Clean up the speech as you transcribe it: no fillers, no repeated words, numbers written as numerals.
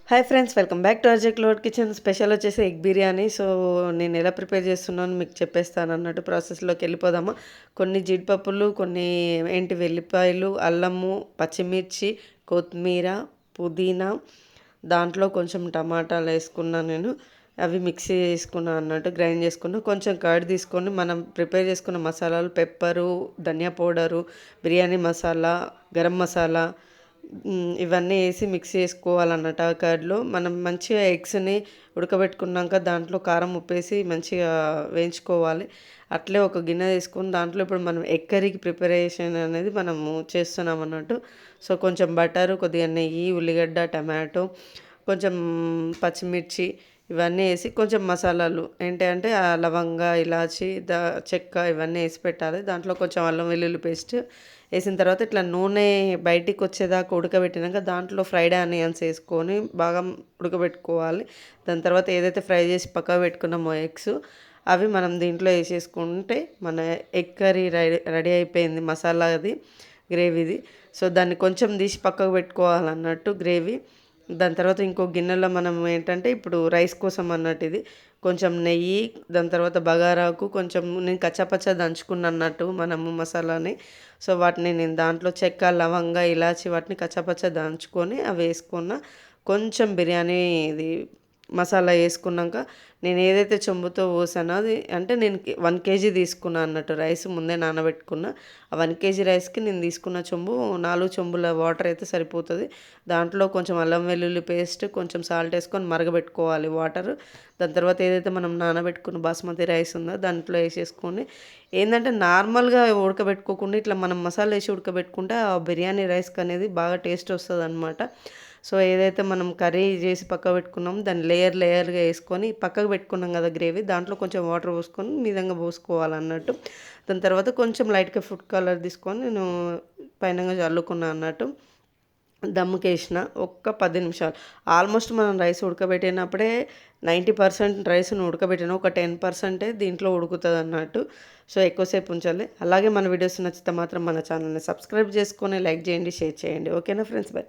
Hi friends, welcome back to Ajay cloud kitchen. Special వచ్చేసి egg biryani. So నేను ఎలా prepare చేస్తున్నాను మీకు చెప్పేస్తాను అన్నట్టు. ప్రాసెస్లోకి వెళ్ళిపోదామా. కొన్ని జీడిపప్పులు, కొన్ని వెల్లిపాయలు, అల్లము, పచ్చిమిర్చి, కొత్తిమీర, పుదీనా, దాంట్లో కొంచెం టమాటాలు వేసుకున్నాను నేను. అవి మిక్సీ చేసుకున్నాను అన్నట్టు, గ్రైండ్ చేసుకున్నాను. కొంచెం కర్డ్ తీసుకొని మనం ప్రిపేర్ చేసుకున్న మసాలాలు, పెప్పరు, ధనియా పౌడరు, బిర్యానీ మసాలా, గరం మసాలా, ఇవన్నీ వేసి మిక్స్ చేసుకోవాలన్నట్టు. ఆ కర్డ్లో మనం మంచిగా ఎగ్స్ని ఉడకబెట్టుకున్నాక దాంట్లో కారం ఉప్పేసి మంచిగా వేయించుకోవాలి. అట్లే ఒక గిన్నె తీసుకొని దాంట్లో ఇప్పుడు మనం ఎగ్ కర్రీకి ప్రిపరేషన్ అనేది మనము చేస్తున్నాం అన్నట్టు. సో కొంచెం బటరు, కొద్దిగా నెయ్యి, ఉల్లిగడ్డ, టమాటో, కొంచెం పచ్చిమిర్చి, ఇవన్నీ వేసి కొంచెం మసాలాలు ఏంటంటే లవంగ, ఇలాచి, చెక్క, ఇవన్నీ వేసి పెట్టాలి. దాంట్లో కొంచెం అల్లం వెల్లుల్లి పేస్ట్ వేసిన తర్వాత ఇట్లా నూనె బయటికి వచ్చేదాకా ఉడకబెట్టినాక దాంట్లో ఫ్రైడ్ ఆనియన్స్ వేసుకొని బాగా ఉడకబెట్టుకోవాలి. దాని తర్వాత ఏదైతే ఫ్రై చేసి పక్కకు పెట్టుకున్నామో ఎగ్స్, అవి మనం దీంట్లో వేసేసుకుంటే మన ఎగ్ కర్రీ రెడీ అయిపోయింది. మసాలాది, గ్రేవీది. సో దాన్ని కొంచెం తీసి పక్కకు పెట్టుకోవాలన్నట్టు గ్రేవీ. దాని తర్వాత ఇంకో గిన్నెలో మనం ఏంటంటే ఇప్పుడు రైస్ కోసం అన్నట్టు ఇది కొంచెం నెయ్యి, దాని తర్వాత బగారాకు కొంచెం నేను కచ్చాపచ్చా దంచుకున్న అన్నట్టు మనము మసాలాని. సో వాటిని నేను దాంట్లో చెక్క, లవంగ, ఇలాచి వాటిని కచ్చాపచ్చా దంచుకొని అవి వేసుకున్న. కొంచెం బిర్యానీ ఇది మసాలా వేసుకున్నాక నేను ఏదైతే చెంబుతో పోసానో అది అంటే నేను 1 కేజీ తీసుకున్నా అన్నట్టు రైస్ ముందే నానబెట్టుకున్న. ఆ 1 కేజీ రైస్కి నేను తీసుకున్న చెంబు 4 చెంబుల వాటర్ అయితే సరిపోతుంది. దాంట్లో కొంచెం అల్లం వెల్లుల్లి పేస్ట్, కొంచెం సాల్ట్ వేసుకొని మరగబెట్టుకోవాలి వాటర్. దాని తర్వాత ఏదైతే మనం నానబెట్టుకున్న బాస్మతి రైస్ ఉందో దాంట్లో వేసేసుకొని ఏంటంటే నార్మల్గా ఉడకబెట్టుకోకుండా ఇట్లా మనం మసాలా వేసి ఉడకబెట్టుకుంటే ఆ బిర్యానీ రైస్కి అనేది బాగా టేస్ట్ వస్తుంది అనమాట. సో ఏదైతే మనం కర్రీ చేసి పక్కకు పెట్టుకున్నామో దాన్ని లేయర్గా వేసుకొని పక్కకు పెట్టుకున్నాం కదా గ్రేవీ, దాంట్లో కొంచెం వాటర్ పోసుకొని మీదంగా పోసుకోవాలన్నట్టు. దాని తర్వాత కొంచెం లైట్గా ఫుడ్ కలర్ తీసుకొని నేను పైన చల్లుకున్నాను అన్నట్టు. దమ్ముకేసిన ఒక్క 10 నిమిషాలు. ఆల్మోస్ట్ మనం రైస్ ఉడకబెట్టినప్పుడే 90% రైస్ను ఉడకబెట్టిన ఒక 10% దీంట్లో ఉడుకుతుంది అన్నట్టు. సో ఎక్కువసేపు ఉంచాలి. అలాగే మన వీడియోస్ నచ్చితే మాత్రం మన ఛానల్ని సబ్స్క్రైబ్ చేసుకొని లైక్ చేయండి, షేర్ చేయండి. ఓకేనా ఫ్రెండ్స్, బై.